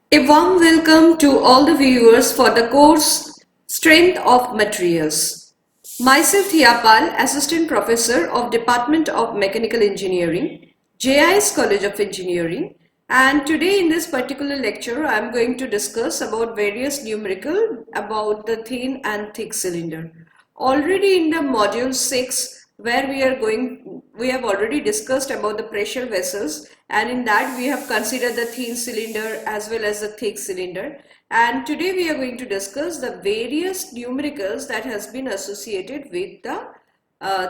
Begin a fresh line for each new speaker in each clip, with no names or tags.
A warm welcome to all the viewers for the course Strength of Materials. Myself Thiapal, Assistant Professor of Department of Mechanical Engineering, JIS College of Engineering, and today in this particular lecture I am going to discuss about various numerical about the thin and thick cylinder. Already in the module 6 where we have already discussed about the pressure vessels, and in that we have considered the thin cylinder as well as the thick cylinder, and today we are going to discuss the various numericals that has been associated with the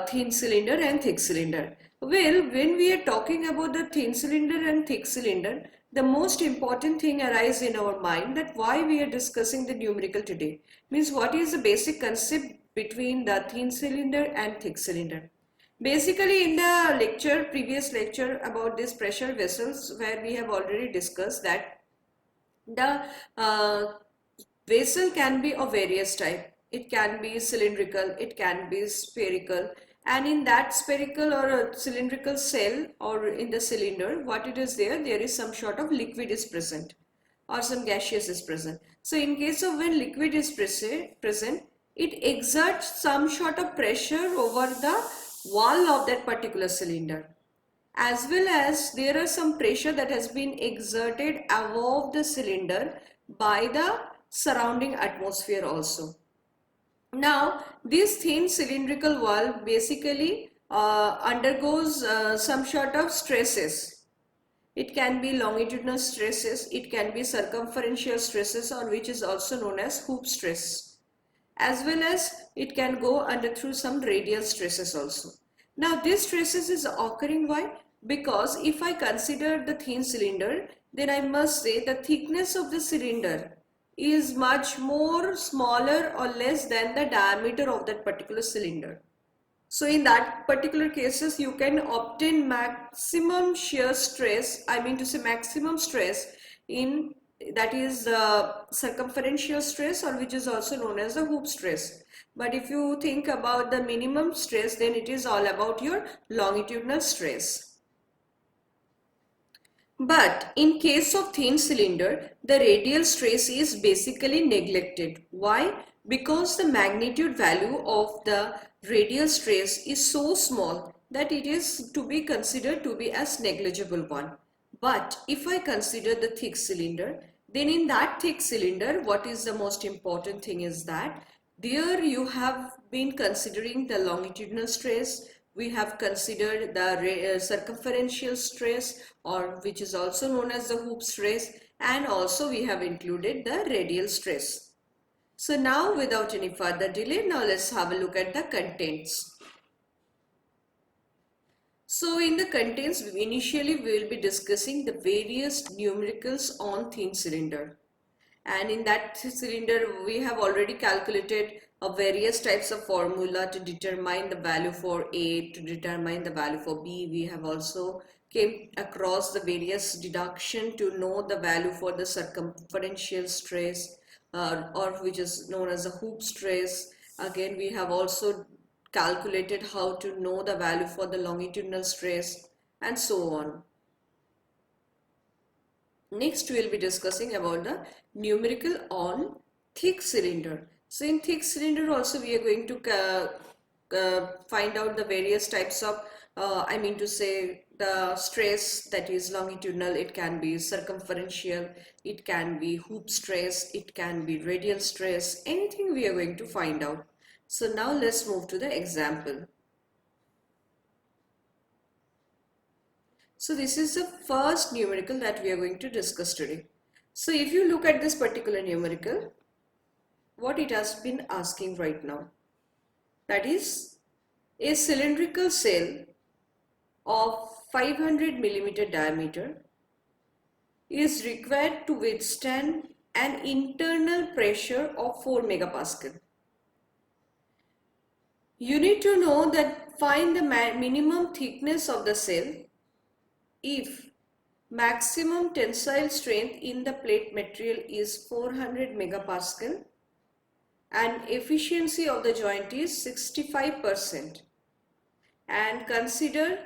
thin cylinder and thick cylinder. Well, when we are talking about the thin cylinder and thick cylinder, the most important thing arises in our mind that why we are discussing the numerical today. Means what is the basic concept between the thin cylinder and thick cylinder. Basically in the previous lecture about these pressure vessels where we have already discussed that the vessel can be of various type. It can be cylindrical, it can be spherical, and in that spherical or a cylindrical cell or in the cylinder, what it is there, there is some sort of liquid is present or some gaseous is present. So in case of when liquid is present, it exerts some sort of pressure over the wall of that particular cylinder, as well as there are some pressure that has been exerted above the cylinder by the surrounding atmosphere also. Now this thin cylindrical wall basically undergoes some sort of stresses. It can be longitudinal stresses, it can be circumferential stresses, or which is also known as hoop stress, as well as it can go under through some radial stresses also. Now this stresses is occurring why? Because if I consider the thin cylinder, then I must say the thickness of the cylinder is much more smaller or less than the diameter of that particular cylinder. So in that particular cases, you can obtain maximum shear stress, I mean to say maximum stress in, that is circumferential stress, or which is also known as the hoop stress. But if you think about the minimum stress, then it is all about your longitudinal stress. But in case of thin cylinder, the radial stress is basically neglected. Why? Because the magnitude value of the radial stress is so small that it is to be considered to be as negligible one. But if I consider the thick cylinder, then in that thick cylinder, what is the most important thing is that there you have been considering the longitudinal stress, we have considered the circumferential stress, or which is also known as the hoop stress, and also we have included the radial stress. So now without any further delay, now let's have a look at the contents. So in the contents, initially we will be discussing the various numericals on thin cylinder. And in that cylinder we have already calculated various types of formula to determine the value for A, to determine the value for B. We have also came across the various deduction to know the value for the circumferential stress, or which is known as the hoop stress. Again, we have also calculated how to know the value for the longitudinal stress, and so on. Next we will be discussing about the numerical on thick cylinder. So in thick cylinder also we are going to find out the various types of I mean to say the stress, that is longitudinal, it can be circumferential, it can be hoop stress, it can be radial stress, anything we are going to find out. So now let's move to the example. So this is the first numerical that we are going to discuss today. So if you look at this particular numerical, what it has been asking right now, that is a cylindrical cell of 500 millimeter diameter is required to withstand an internal pressure of 4 megapascal. You need to know that find the minimum thickness of the cell if maximum tensile strength in the plate material is 400 megapascal and efficiency of the joint is 65%, and consider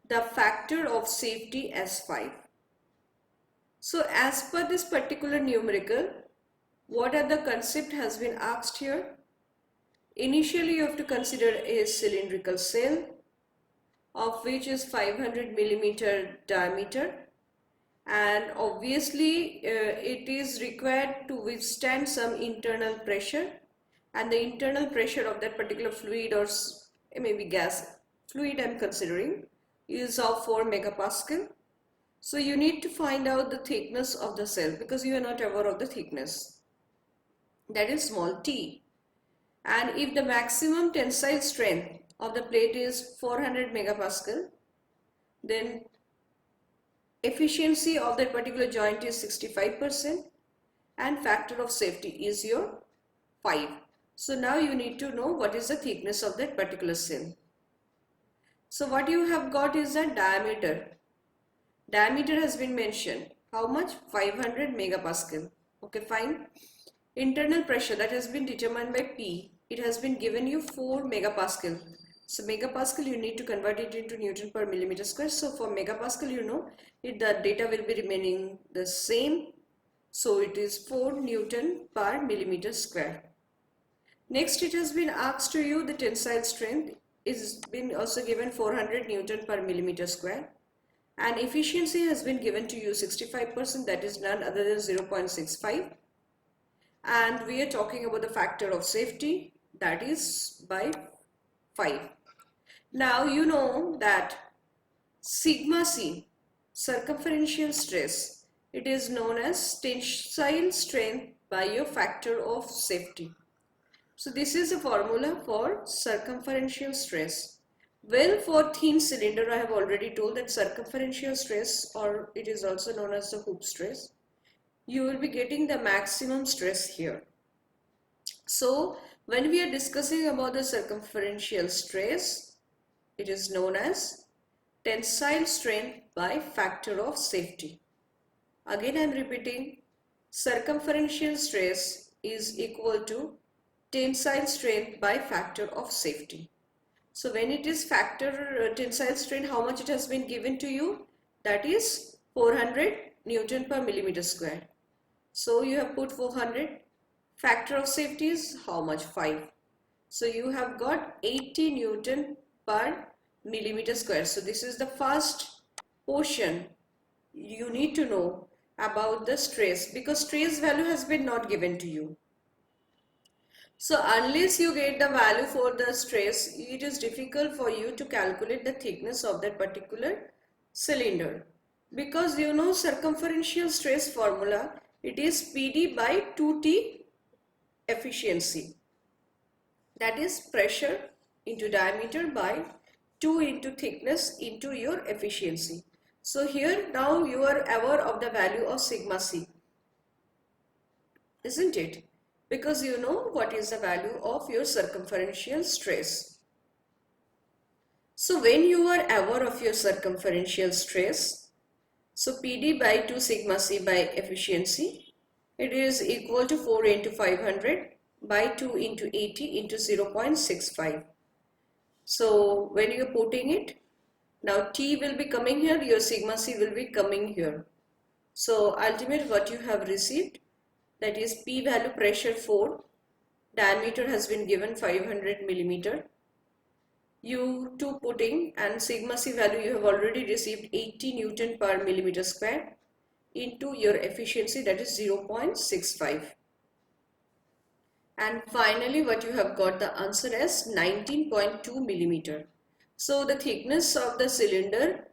the factor of safety as 5. So as per this particular numerical, what are the concept has been asked here? Initially you have to consider a cylindrical cell of which is 500 millimeter diameter, and obviously it is required to withstand some internal pressure, and the internal pressure of that particular fluid or maybe gas fluid I'm considering is of 4 megapascal. So you need to find out the thickness of the cell because you are not aware of the thickness, that is small t. And if the maximum tensile strength of the plate is 400 megapascal, then efficiency of that particular joint is 65% and factor of safety is your 5. So now you need to know what is the thickness of that particular cell. So what you have got is the diameter. Diameter has been mentioned. How much? 500 megapascal. Okay, fine. Internal pressure that has been determined by P. It has been given you 4 megapascal. So megapascal you need to convert it into Newton per millimeter square. So for megapascal you know the data will be remaining the same. So it is 4 Newton per millimeter square. Next it has been asked to you the tensile strength is been also given 400 Newton per millimeter square. And efficiency has been given to you 65%, that is none other than 0.65. And we are talking about the factor of safety, that is by 5. Now you know that sigma c, circumferential stress, it is known as tensile strength by your factor of safety. So this is a formula for circumferential stress. Well, for thin cylinder, I have already told that circumferential stress, or it is also known as the hoop stress, you will be getting the maximum stress here. So when we are discussing about the circumferential stress, it is known as tensile strength by factor of safety. Again I am repeating, circumferential stress is equal to tensile strength by factor of safety. So when it is factor tensile strength, how much it has been given to you? That is 400 Newton per millimeter square. So you have put 400. Factor of safety is how much? 5. So you have got 80 Newton per millimeter square. So this is the first portion you need to know about the stress, because stress value has been not given to you. So unless you get the value for the stress, it is difficult for you to calculate the thickness of that particular cylinder. Because you know circumferential stress formula, it is PD by 2T efficiency. That is pressure into diameter by 2 into thickness into your efficiency. So here now you are aware of the value of sigma c, isn't it? Because you know what is the value of your circumferential stress. So when you are aware of your circumferential stress, so PD by 2 sigma c by efficiency, it is equal to 4 into 500 by 2 into 80 into 0.65. So when you are putting it, now T will be coming here, your sigma c will be coming here. So ultimate what you have received, that is P value pressure 4, diameter has been given 500 millimeter. You 2 putting and sigma c value you have already received 80 Newton per millimeter square into your efficiency, that is 0.65. And finally what you have got the answer as 19.2 millimeter. So the thickness of the cylinder,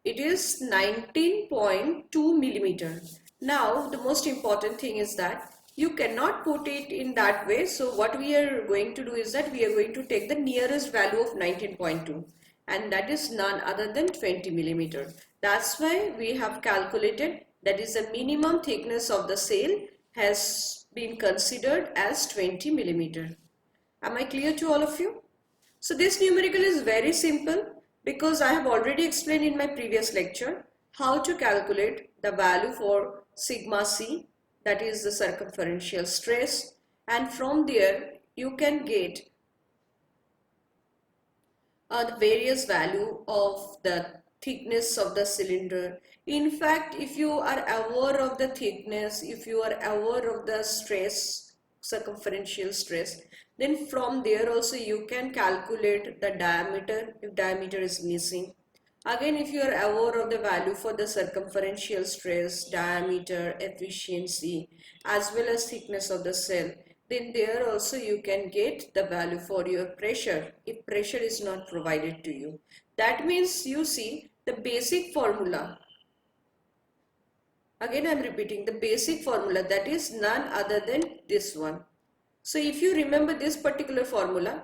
it is 19.2 millimeter. Now the most important thing is that you cannot put it in that way. So what we are going to do is that we are going to take the nearest value of 19.2, and that is none other than 20 millimeter. That's why we have calculated that is the minimum thickness of the sail has been considered as 20 millimeter. Am I clear to all of you? So this numerical is very simple because I have already explained in my previous lecture how to calculate the value for sigma c, that is the circumferential stress, and from there you can get the various value of the thickness of the cylinder, In fact, if you are aware of the thickness, if you are aware of the stress, circumferential stress, then from there also you can calculate the diameter if diameter is missing. Again, if you are aware of the value for the circumferential stress, diameter, efficiency, as well as thickness of the cell, then there also you can get the value for your pressure if pressure is not provided to you. That means you see the basic formula. Again, I am repeating the basic formula, that is none other than this one. So if you remember this particular formula,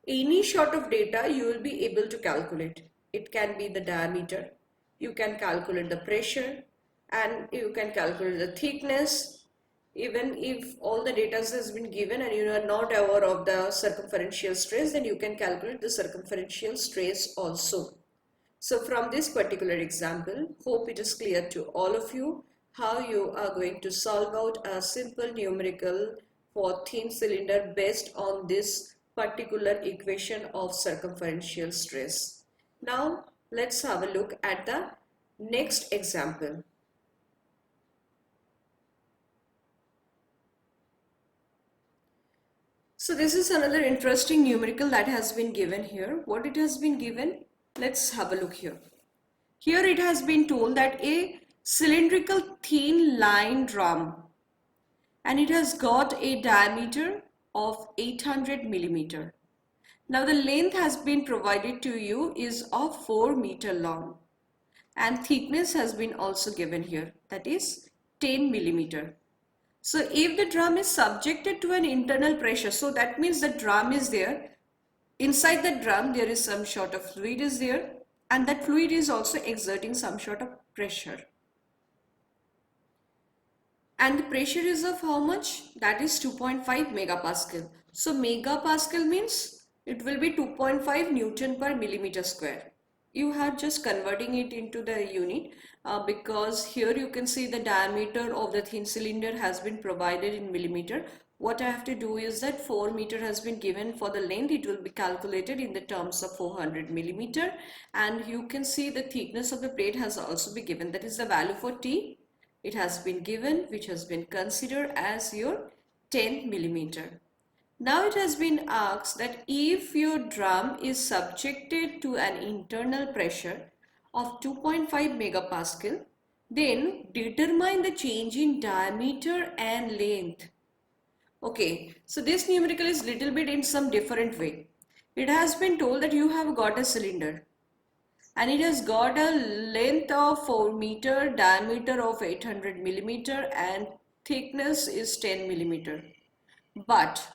any sort of data you will be able to calculate. It can be the diameter, you can calculate the pressure, and you can calculate the thickness. Even if all the data has been given and you are not aware of the circumferential stress, then you can calculate the circumferential stress also. So from this particular example, hope it is clear to all of you how you are going to solve out a simple numerical for thin cylinder based on this particular equation of circumferential stress. Now let's have a look at the next example. So this is another interesting numerical that has been given here. What it has been given? Let's have a look here. Here it has been told that a cylindrical thin line drum, and it has got a diameter of 800 millimeter. Now the length has been provided to you is of 4 meter long, and thickness has been also given here, that is 10 millimeter. So if the drum is subjected to an internal pressure, so that means the drum is there. Inside the drum there is some sort of fluid is there, and that fluid is also exerting some sort of pressure. And the pressure is of how much? That is 2.5 megapascal. So megapascal means it will be 2.5 Newton per millimeter square. You are just converting it into the unit because here you can see the diameter of the thin cylinder has been provided in millimeter. What I have to do is that 4 meter has been given for the length. It will be calculated in the terms of 400 millimeter, and you can see the thickness of the plate has also been given. That is the value for T. It has been given, which has been considered as your 10 millimeter. Now it has been asked that if your drum is subjected to an internal pressure of 2.5 megapascal, then determine the change in diameter and length. Okay, so this numerical is little bit in some different way. It has been told that you have got a cylinder and it has got a length of 4 meter, diameter of 800 millimeter, and thickness is 10 millimeter. But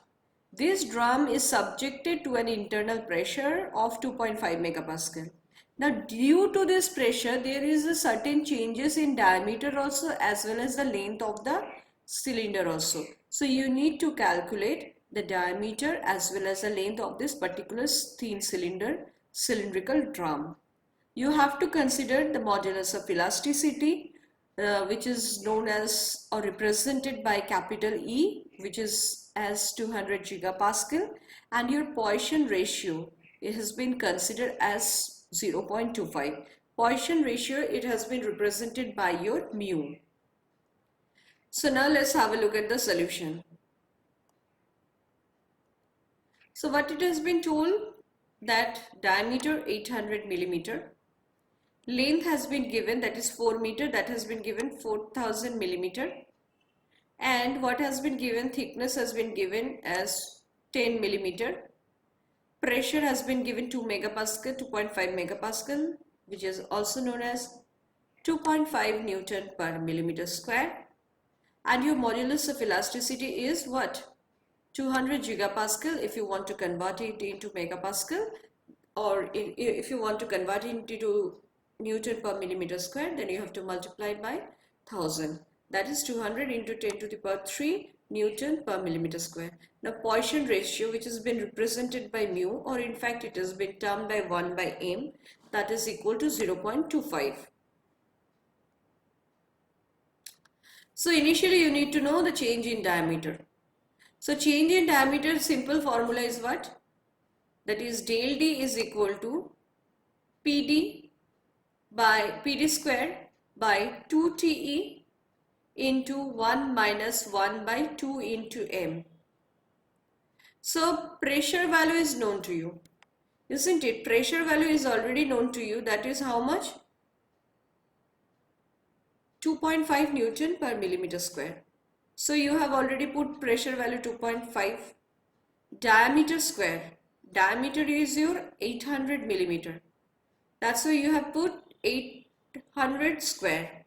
this drum is subjected to an internal pressure of 2.5 megapascal. Now due to this pressure, there is a certain changes in diameter also as well as the length of the cylinder also. So you need to calculate the diameter as well as the length of this particular thin cylindrical drum. You have to consider the modulus of elasticity, which is known as or represented by capital E, which is as 200 gigapascal, and your Poisson ratio, it has been considered as 0.25. Poisson ratio, it has been represented by your mu. So now let's have a look at the solution. So what it has been told, that diameter 800 millimeter, length has been given, that is 4 meter, that has been given 4000 millimeter, and what has been given, thickness has been given as 10 millimeter, pressure has been given 2 megapascal, 2.5 megapascal, which is also known as 2.5 Newton per millimeter square, and your modulus of elasticity is what? 200 gigapascal if you want to convert it into megapascal, or if you want to convert it into Newton per millimeter square, then you have to multiply by 1000. That is 200 into 10 to the power 3 Newton per millimeter square. Now Poisson ratio, which has been represented by mu, or in fact it has been termed by 1 by m, that is equal to 0.25. So initially you need to know the change in diameter. So change in diameter, simple formula is what? That is del D is equal to PD by PD square by 2TE into 1 minus 1 by 2 into m. So pressure value is known to you, isn't it? Pressure value is already known to you. That is how much? 2.5 Newton per millimeter square. So you have already put pressure value 2.5. Diameter square. Diameter is your 800 millimeter. That's why you have put 800 square.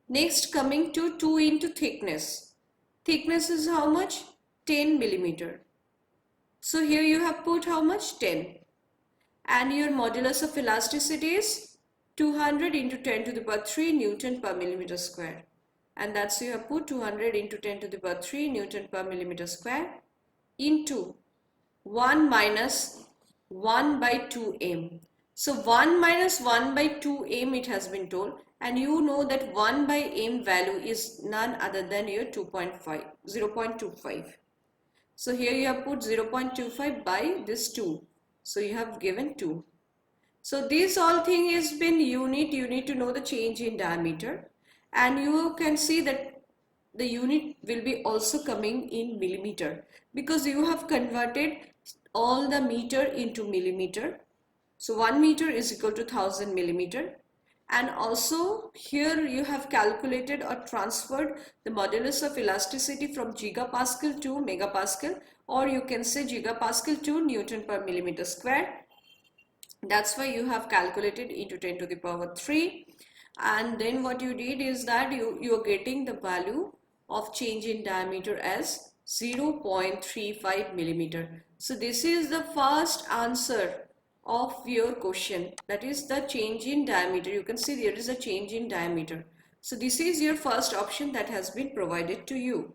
Next, coming to 2 into thickness. Thickness is how much? 10 millimeter. So here you have put how much? 10. And your modulus of elasticity is 200 into 10 to the power 3 Newton per millimeter square. And that's you have put 200 into 10 to the power 3 Newton per millimeter square into 1 minus 1 by 2m. So 1 minus 1 by 2m it has been told, and you know that 1 by m value is none other than your 2.5, 0.25. So here you have put 0.25 by this 2. So you have given 2. So this all thing has been unit. You need to know the change in diameter, and you can see that the unit will be also coming in millimeter because you have converted all the meter into millimeter. So 1 meter is equal to 1000 millimeter. And also here you have calculated or transferred the modulus of elasticity from gigapascal to megapascal, or you can say gigapascal to Newton per millimeter square. That's why you have calculated into 10 to the power 3. And then what you did is that you are getting the value of change in diameter as 0.35 millimeter. So this is the first answer of your question, that is the change in diameter. You can see there is a change in diameter. So this is your first option that has been provided to you.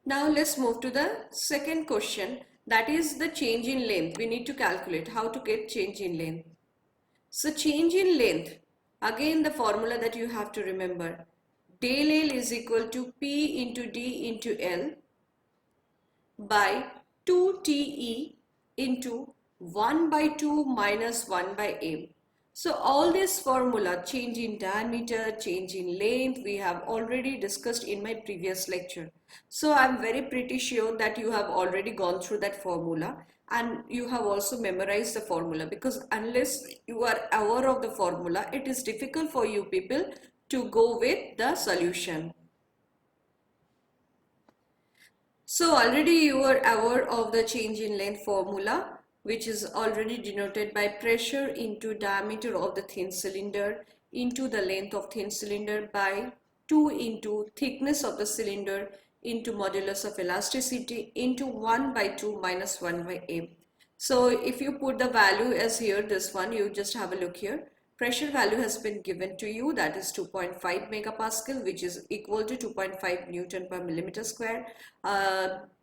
Now let's move to the second question, that is the change in length. We need to calculate how to get change in length. So change in length, again the formula that you have to remember, del L is equal to P into D into L by 2TE into 1 by 2 minus 1 by m. So all this formula, change in diameter, change in length, we have already discussed in my previous lecture. So I'm very pretty sure that you have already gone through that formula and you have also memorized the formula, because unless you are aware of the formula, it is difficult for you people to go with the solution. So already you are aware of the change in length formula, which is already denoted by pressure into diameter of the thin cylinder into the length of thin cylinder by 2 into thickness of the cylinder into modulus of elasticity into 1 by 2 minus 1 by m. So if you put the value as here, this one, you just have a look here. Pressure value has been given to you, that is 2.5 megapascal, which is equal to 2.5 Newton per millimeter square.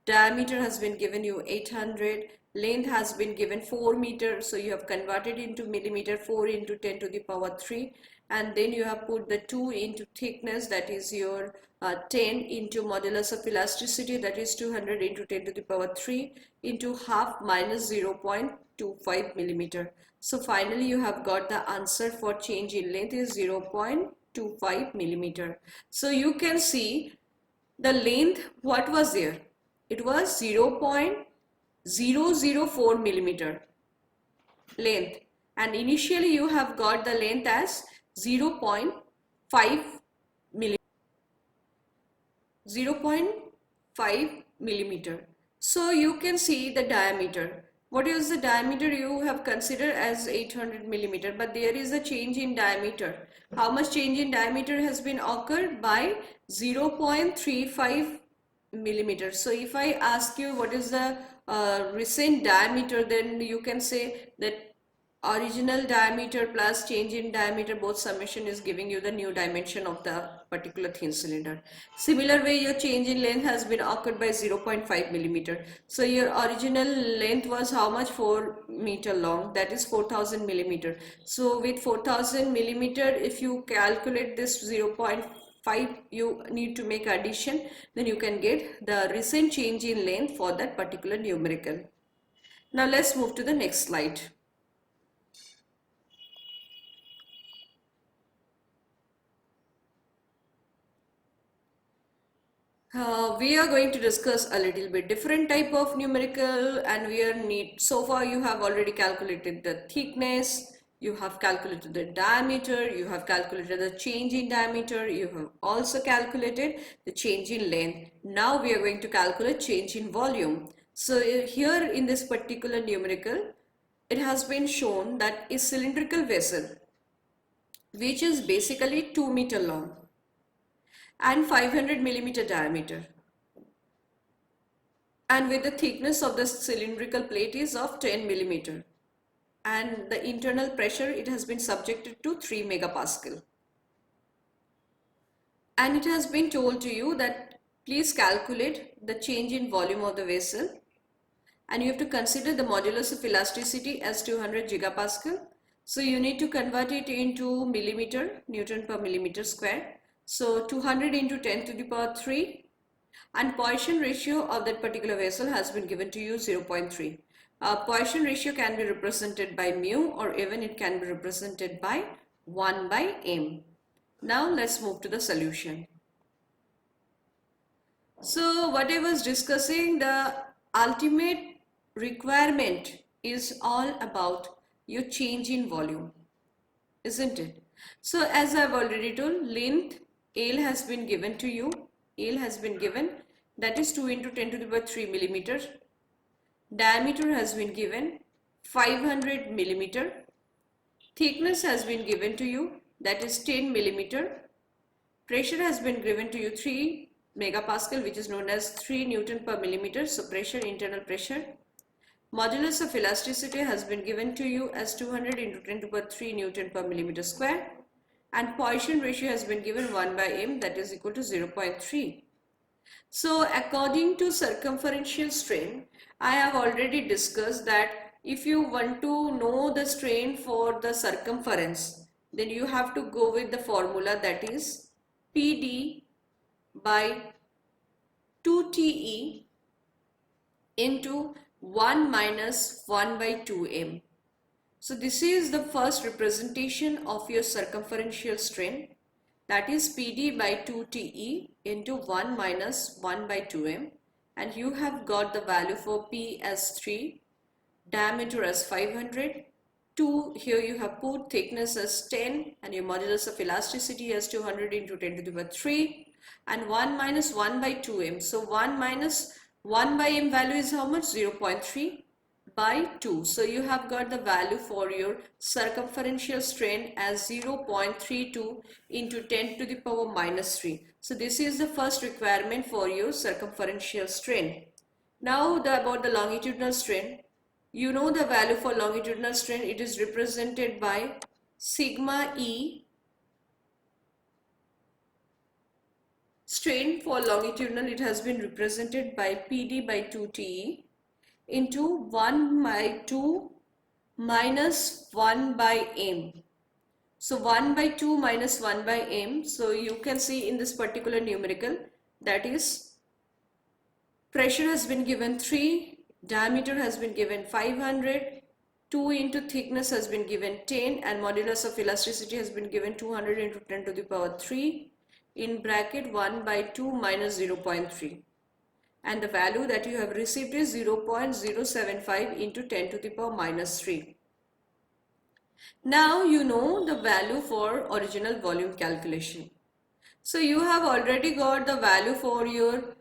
Diameter has been given you 800. Length has been given 4 meter, so you have converted into millimeter, 4 into 10 to the power 3, and then you have put the 2 into thickness, that is your 10 into modulus of elasticity, that is 200 into 10 to the power 3 into half minus 0.25 millimeter. So finally you have got the answer for change in length is 0.25 millimeter. So you can see the length, what was there? It was 0.004 millimeter length, and initially you have got the length as 0.5 millimeter. So you can see the diameter. What is the diameter? You have considered as 800 millimeter, but there is a change in diameter. How much change in diameter has been occurred? By 0.35 millimeter. So if I ask you what is the recent diameter, then you can say that original diameter plus change in diameter, both summation is giving you the new dimension of the particular thin cylinder. Similar way, your change in length has been occurred by 0.5 millimeter. So your original length was how much? 4 meter long, that is 4000 millimeter. So with 4000 millimeter, if you calculate this 0.5, you need to make addition, then you can get the recent change in length for that particular numerical. Now let's move to the next slide. We are going to discuss a little bit different type of numerical, and so far you have already calculated the thickness, you have calculated the diameter, you have calculated the change in diameter, you have also calculated the change in length. Now we are going to calculate change in volume. So here in this particular numerical, it has been shown that a cylindrical vessel, which is basically 2 meter long and 500 millimeter diameter, and with the thickness of the cylindrical plate is of 10 millimeter, and the internal pressure, it has been subjected to 3 megapascal, and it has been told to you that please calculate the change in volume of the vessel, and you have to consider the modulus of elasticity as 200 gigapascal. So you need to convert it into millimeter, Newton per millimeter square. So 200 into 10 to the power 3, and Poisson ratio of that particular vessel has been given to you 0.3. Poisson ratio can be represented by mu, or even it can be represented by 1 by m. Now let's move to the solution. So what I was discussing, the ultimate requirement is all about your change in volume, isn't it? So as I've already told, length L has been given to you. L has been given, that is 2 into 10 to the power 3 millimeter. Diameter has been given 500 millimeter. Thickness has been given to you, that is 10 millimeter. Pressure has been given to you 3 megapascal, which is known as 3 Newton per millimeter. So pressure, internal pressure. Modulus of elasticity has been given to you as 200 into 10 to the power 3 Newton per millimeter square. And Poisson ratio has been given 1 by m, that is equal to 0.3. So according to circumferential strain, I have already discussed that if you want to know the strain for the circumference, then you have to go with the formula, that is PD by 2TE into 1 minus 1 by 2m. So this is the first representation of your circumferential strain, that is PD by 2TE into 1 minus 1 by 2m, and you have got the value for P as 3, diameter as 500, 2 here you have put thickness as 10, and your modulus of elasticity as 200 into 10 to the power 3, and 1 minus 1 by 2m. So 1 minus 1 by m value is how much? 0.3 by 2. So you have got the value for your circumferential strain as 0.32 into 10 to the power minus 3. So this is the first requirement for your circumferential strain. Now about the longitudinal strain. You know the value for longitudinal strain, it is represented by sigma E. Strain for longitudinal, it has been represented by PD by 2TE into 1 by 2 minus 1 by m. So 1 by 2 minus 1 by m. So you can see in this particular numerical, that is pressure has been given 3, diameter has been given 500, 2 into thickness has been given 10, and modulus of elasticity has been given 200 into 10 to the power 3 in bracket 1 by 2 minus 0.3. And the value that you have received is 0.075 into 10 to the power minus 3. Now you know the value for original volume calculation. So you have already got the value for your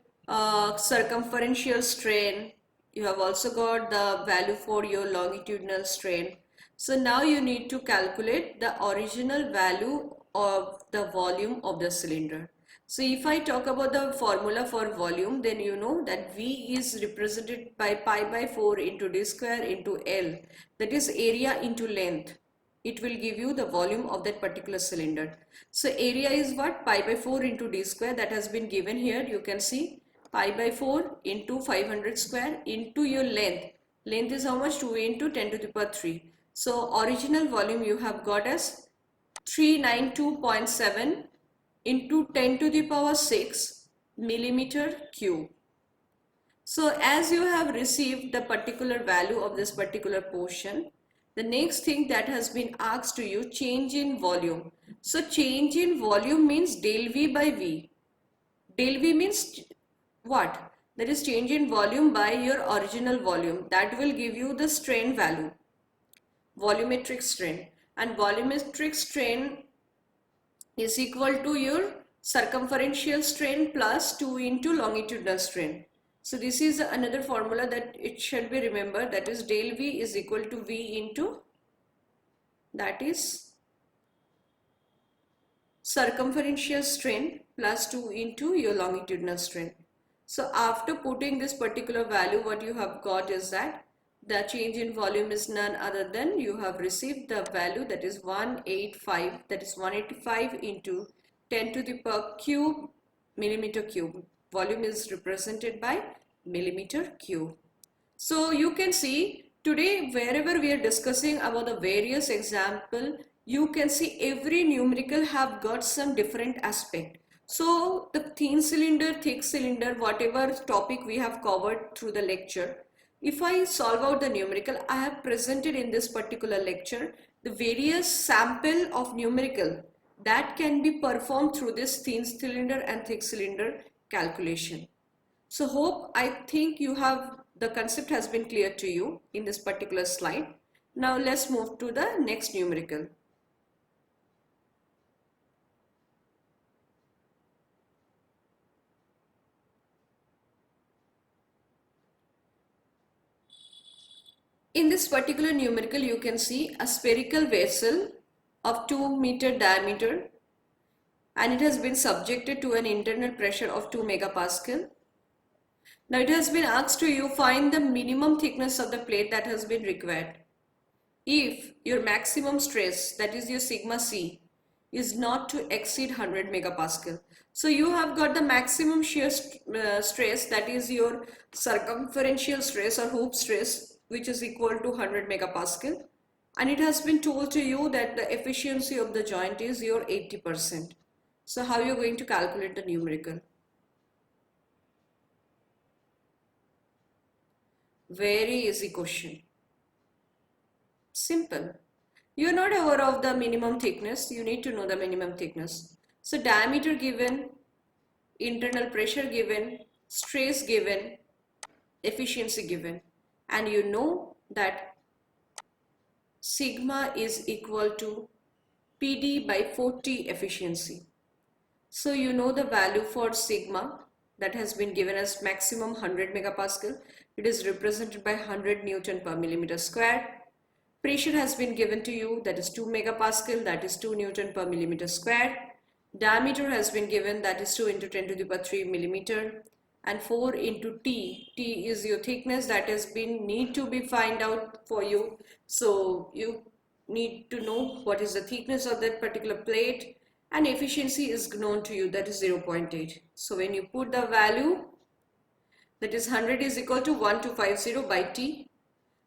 circumferential strain. You have also got the value for your longitudinal strain. So now you need to calculate the original value of the volume of the cylinder. So if I talk about the formula for volume, then you know that V is represented by pi by 4 into d square into L, that is area into length. It will give you the volume of that particular cylinder. So area is what? Pi by 4 into d square, that has been given here. You can see pi by 4 into 500 square into your length. Length is how much? 2 into 10 to the power 3. So original volume you have got as 392.7 into 10 to the power 6 millimeter cube. So as you have received the particular value of this particular portion, the next thing that has been asked to you, change in volume. So change in volume means del V by V. Del V means what? That is change in volume by your original volume. That will give you the strain value, volumetric strain. And volumetric strain is equal to your circumferential strain plus 2 into longitudinal strain. So this is another formula that it should be remembered, that is del V is equal to V into, that is circumferential strain plus 2 into your longitudinal strain. So after putting this particular value, what you have got is that the change in volume is none other than you have received the value, that is 185, that is 185 into 10 to the power cube millimeter cube. Volume is represented by millimeter cube. So you can see today wherever we are discussing about the various example, you can see every numerical have got some different aspect. So the thin cylinder, thick cylinder, whatever topic we have covered through the lecture, if I solve out the numerical, I have presented in this particular lecture the various sample of numerical that can be performed through this thin cylinder and thick cylinder calculation. So I think the concept has been clear to you in this particular slide. Now let's move to the next numerical. In this particular numerical, you can see a spherical vessel of 2-meter diameter, and it has been subjected to an internal pressure of 2 megapascal. Now it has been asked to you find the minimum thickness of the plate that has been required. If your maximum stress, that is your sigma C, is not to exceed 100 megapascal. So you have got the maximum shear stress, that is your circumferential stress or hoop stress, which is equal to 100 megapascal. And it has been told to you that the efficiency of the joint is your 80%. So how are you going to calculate the numerical? Very easy question. Simple. You are not aware of the minimum thickness. You need to know the minimum thickness. So diameter given, internal pressure given, stress given, efficiency given. And you know that sigma is equal to PD by 40 efficiency. So you know the value for sigma that has been given as maximum 100 megapascal. It is represented by 100 Newton per millimeter square. Pressure has been given to you, that is 2 megapascal, that is 2 Newton per millimeter square. Diameter has been given, that is 2 into 10 to the power 3 millimeter. And 4 into T. T is your thickness that has been need to be find out for you. So you need to know what is the thickness of that particular plate, and efficiency is known to you, that is 0.8. So when you put the value, that is 100 is equal to 1250 by T.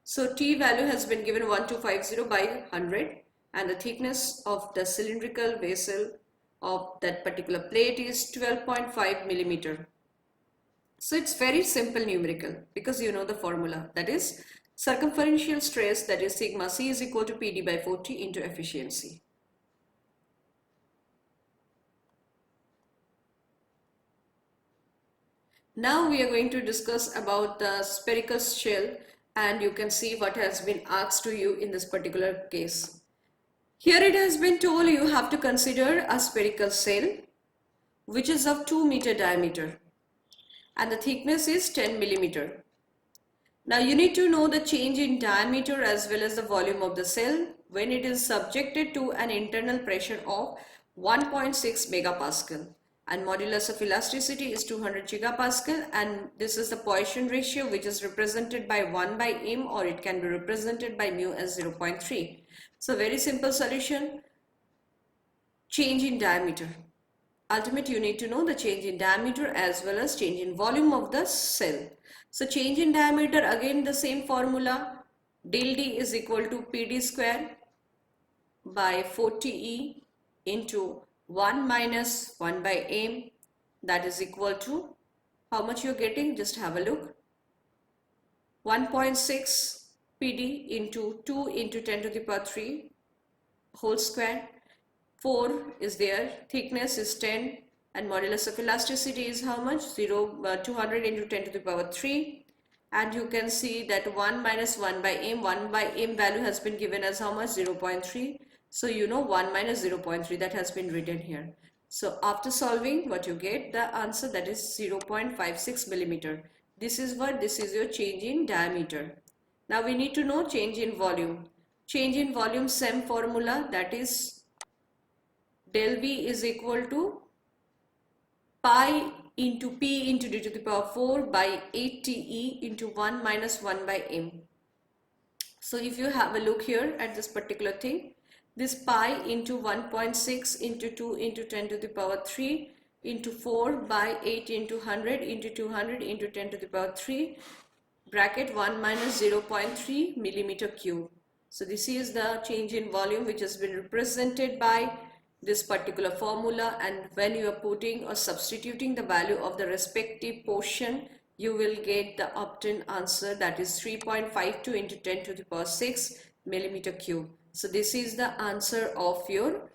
So T value has been given 1250 by 100, and the thickness of the cylindrical vessel of that particular plate is 12.5 millimeter. So it's very simple numerical because you know the formula, that is circumferential stress, that is sigma C is equal to PD by 40 into efficiency. Now we are going to discuss about the spherical shell, and you can see what has been asked to you in this particular case. Here it has been told you have to consider a spherical shell which is of 2-meter diameter and the thickness is 10 millimeter. Now you need to know the change in diameter as well as the volume of the cell when it is subjected to an internal pressure of 1.6 megapascal, and modulus of elasticity is 200 gigapascal, and this is the Poisson ratio which is represented by 1 by m, or it can be represented by mu as 0.3. So very simple solution, change in diameter. Ultimately, you need to know the change in diameter as well as change in volume of the cell. So change in diameter, again the same formula, del D is equal to PD square by 40E into 1 minus 1 by m, that is equal to, how much you're getting, just have a look, 1.6 PD into 2 into 10 to the power 3 whole square. 4 is there, thickness is 10, and modulus of elasticity is how much? 200 into 10 to the power 3. And you can see that 1 minus 1 by m, 1 by m value has been given as how much? 0.3. So you know 1 minus 0.3, that has been written here. So after solving, what you get, the answer, that is 0.56 millimeter. This is what? This is your change in diameter. Now we need to know change in volume. Change in volume, same formula, that is del V is equal to pi into P into d to the power 4 by 8TE into 1 minus 1 by m. So if you have a look here at this particular thing, this pi into 1.6 into 2 into 10 to the power 3 into 4 by 8 into 100 into 200 into 10 to the power 3 bracket 1 minus 0.3 millimeter cube. So this is the change in volume which has been represented by this particular formula, and when you are putting or substituting the value of the respective portion, you will get the obtained answer, that is 3.52 into 10 to the power 6 millimeter cube. So this is the answer of your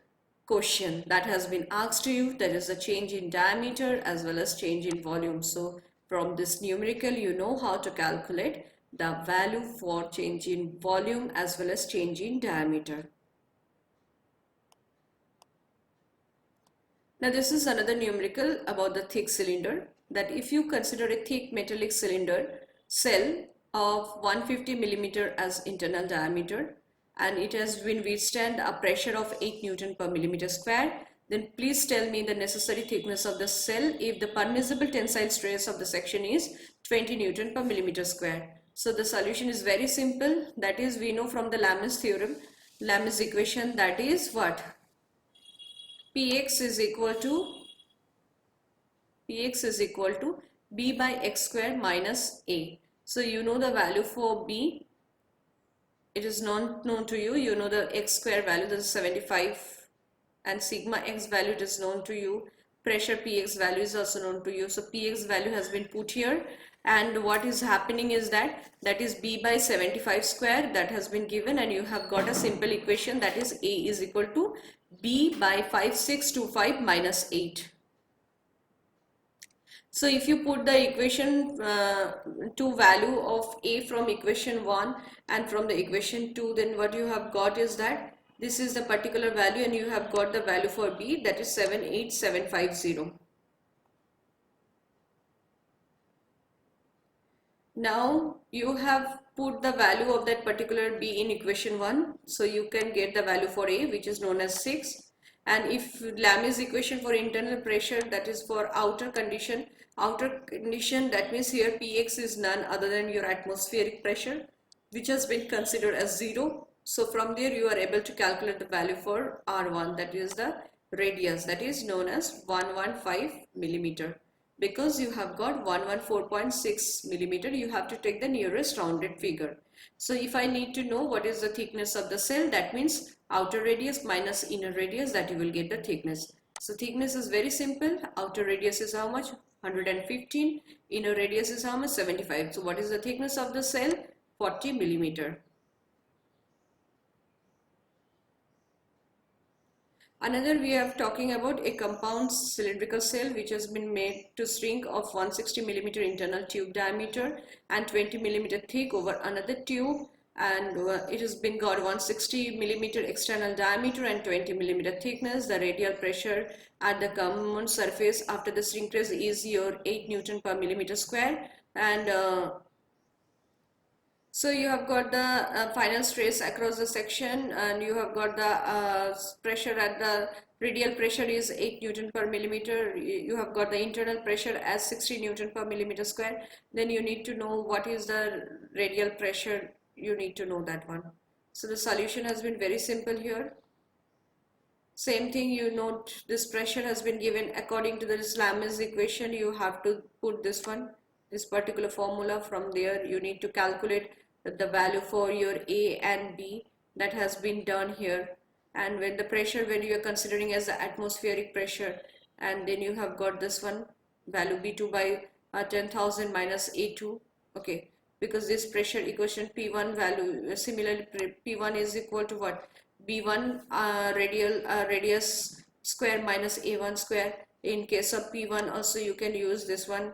question that has been asked to you. That is the change in diameter as well as change in volume. So from this numerical, you know how to calculate the value for change in volume as well as change in diameter. Now this is another numerical about the thick cylinder, that if you consider a thick metallic cylinder cell of 150 millimeter as internal diameter and it has been withstand a pressure of 8 Newton per millimeter square, then please tell me the necessary thickness of the cell if the permissible tensile stress of the section is 20 Newton per millimeter square. So the solution is very simple, that is we know from the Lamè's theorem, Lamè's equation, that is what? Px is equal to b by x square minus a. So you know the value for b, it is not known to you. You know the x square value, that is 75, and sigma x value is known to you. Pressure px value is also known to you. So px value has been put here, and what is happening is that is b by 75 square, that has been given, and you have got a simple equation, that is a is equal to b by 5625 minus 8. So if you put the equation to value of a from equation 1 and from the equation 2, then what you have got is that this is the particular value and you have got the value for b, that is 78750. Now you have put the value of that particular b in equation 1, so you can get the value for a, which is known as 6. And if Lamè's equation for internal pressure, that is for outer condition, that means here px is none other than your atmospheric pressure, which has been considered as 0. So from there you are able to calculate the value for r1, that is the radius, that is known as 115 millimeter. Because you have got 114.6 millimeter, you have to take the nearest rounded figure. So if I need to know what is the thickness of the cell, that means outer radius minus inner radius, that you will get the thickness. So thickness is very simple. Outer radius is how much? 115. Inner radius is how much? 75. So what is the thickness of the cell? 40 millimeter. Another, we are talking about a compound cylindrical cell which has been made to shrink of 160 millimeter internal tube diameter and 20 millimeter thick over another tube, and it has been got 160 millimeter external diameter and 20 millimeter thickness. The radial pressure at the common surface after the shrinkage is your 8 Newton per millimeter square, and so you have got the final stress across the section, and you have got the pressure at the radial pressure is 8 Newton per millimeter. You have got the internal pressure as 60 Newton per millimeter square. Then you need to know what is the radial pressure. You need to know that one. So the solution has been very simple here. Same thing, you note this pressure has been given according to the Lamè's equation. You have to put this one, this particular formula. From there you need to calculate the value for your A and B, that has been done here. And when the pressure, when you are considering as the atmospheric pressure, and then you have got this one value B2 by 10,000 minus A2. Okay, because this pressure equation P1 value, similarly P1 is equal to what? B1 radius square minus A1 square. In case of P1 also you can use this one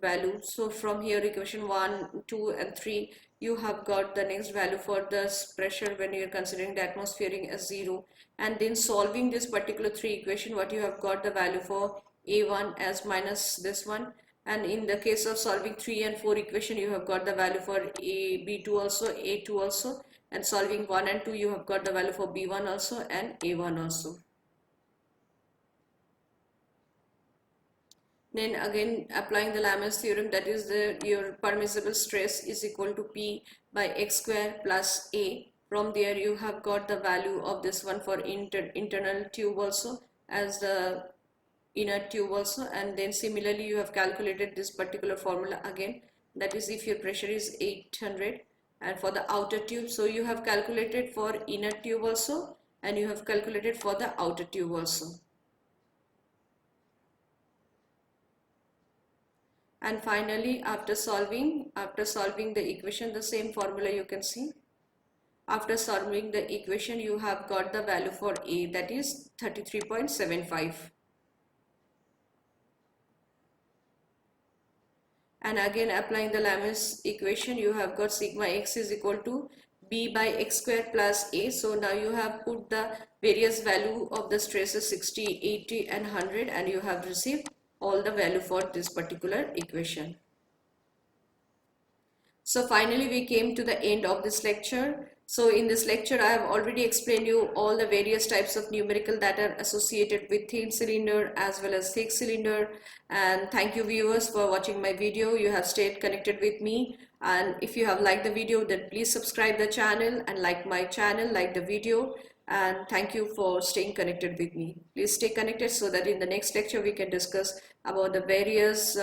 value. So from here equation 1, 2 and 3, you have got the next value for the pressure when you are considering the atmospheric as 0, and then solving this particular 3 equation, what you have got the value for A1 as minus this one, and in the case of solving 3 and 4 equation you have got the value for B2 also, A2 also, and solving 1 and 2 you have got the value for B1 also and A1 also. Then again applying the Lamar's theorem, that is your permissible stress is equal to P by x square plus A. From there you have got the value of this one for internal tube also as the inner tube also, and then similarly you have calculated this particular formula again, that is if your pressure is 800, and for the outer tube, so you have calculated for inner tube also and you have calculated for the outer tube also. And finally after solving the equation, the same formula you can see. After solving the equation you have got the value for A, that is 33.75. And again applying the Lamar's equation, you have got sigma x is equal to B by x square plus A. So now you have put the various value of the stresses 60, 80 and 100, and you have received all the value for this particular equation. So finally we came to the end of this lecture. So in this lecture I have already explained you all the various types of numerical that are associated with thin cylinder as well as thick cylinder. And thank you viewers for watching my video. You have stayed connected with me, and if you have liked the video then please subscribe the channel and like my channel, like the video, and thank you for staying connected with me. Please stay connected so that in the next lecture we can discuss about the various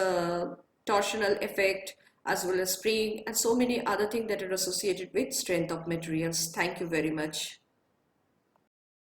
torsional effect as well as spring and so many other things that are associated with strength of materials. Thank you very much.